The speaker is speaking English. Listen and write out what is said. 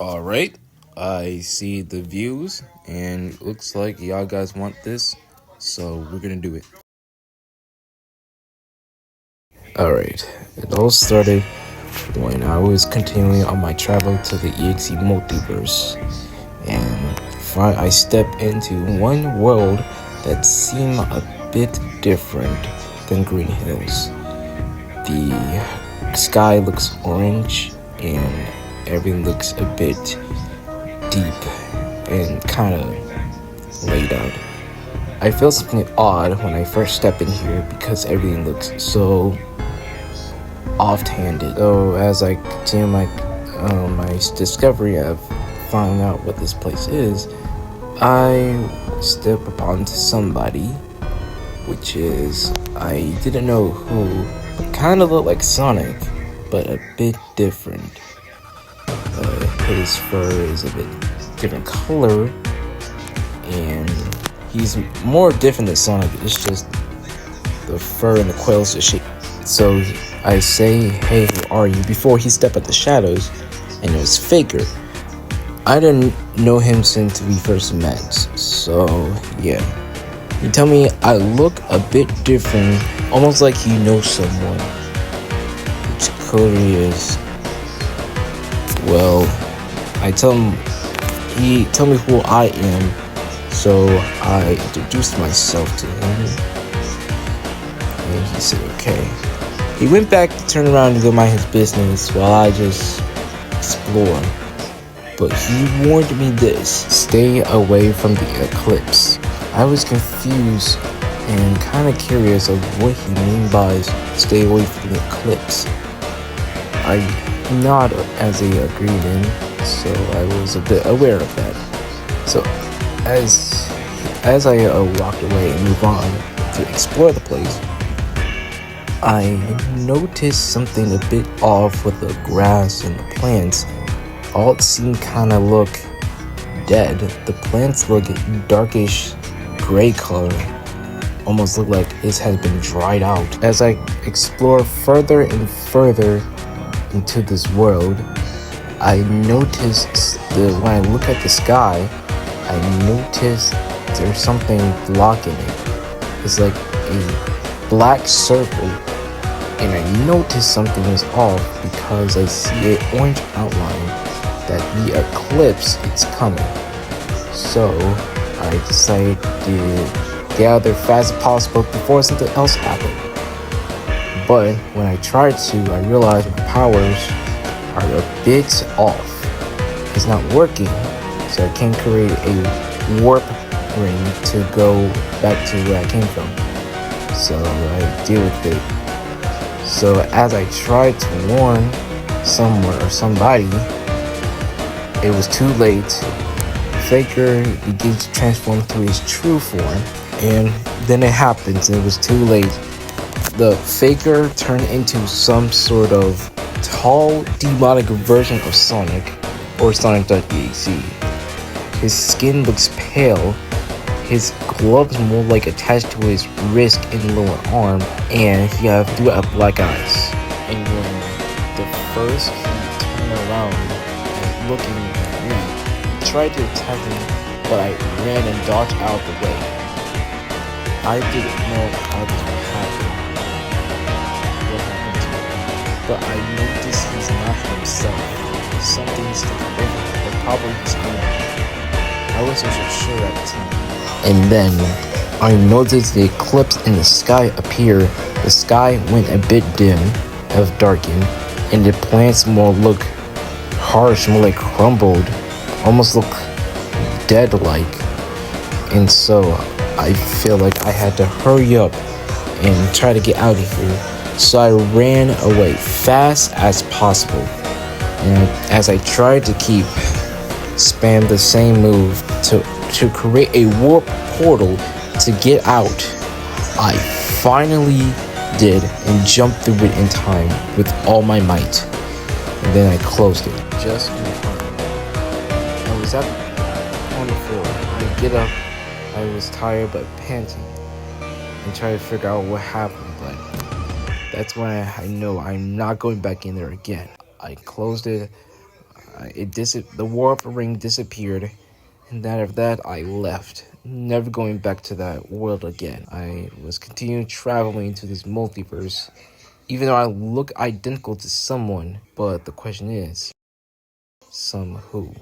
Alright, I see the views, and looks like y'all guys want this, so we're gonna do it. Alright, it all started when I was continuing on my travel to the EXE Multiverse, and I stepped into one world that seemed a bit different than Green Hills. The sky looks orange, and everything looks a bit deep and kind of laid out. I felt something odd when I first stepped in here because everything looks so off-handed. So as I continue my discovery of finding out what this place is, I step upon somebody, which is I didn't know who, but kind of looked like Sonic, but a bit different. His fur is a bit different color, and he's more different than Sonic. It's just the fur and the quills just shape. So I say, "Hey, who are you?" before he stepped at the shadows, and it was Faker. I didn't know him since we first met, so yeah. You tell me I look a bit different, almost like you know someone. Which clearly is, well, he told me who I am, so I introduced myself to him, and he said okay. He went back to turn around and go mind his business while I just explore. But he warned me this: stay away from the eclipse. I was confused and kind of curious of what he meant by stay away from the eclipse. I nodded as he agreed in, so I was a bit aware of that. So as I walked away and moved on to explore the place, I noticed something a bit off with the grass and the plants. All seemed kind of look dead. The plants look darkish gray color, almost look like it has been dried out. As I explore further and further into this world, I noticed when I look at the sky, I noticed there's something blocking it. It's like a black circle, and I noticed something is off because I see an orange outline that the eclipse is coming. So I decided to get out there fast as possible before something else happened. But when I tried to, I realized my powers are a bit off. It's not working, so I can't create a warp ring to go back to where I came from. So I deal with it. So as I tried to warn someone or somebody, it was too late. Faker begins to transform to his true form, and then it happens, and it was too late. The Faker turned into some sort of tall, demonic version of Sonic, or Sonic.exe. His skin looks pale, his gloves more like attached to his wrist and lower arm, and he do have black eyes. And when the first he turned around and looking at me, he tried to attack me, but I ran and dodged out of the way. I didn't know how this would happen. What happened to him? But I noticed he's not himself. Something's taking over, but probably his own. I wasn't so sure at the time. And then I noticed the eclipse in the sky appear. The sky went a bit dim, have darkened, and the plants more look harsh, more like crumbled, almost look dead-like. And so I feel like I had to hurry up and try to get out of here. So I ran away fast as possible. And as I tried to spam the same move to create a warp portal to get out, I finally did and jumped through it in time with all my might. And then I closed it. Just in time. I was at on the floor. I get up. I was tired but panting and trying to figure out what happened, but that's when I know I'm not going back in there again. I closed it. The warp ring disappeared, and after that I left, never going back to that world again. I was continuing traveling to this multiverse, even though I look identical to someone. But the question is, some who?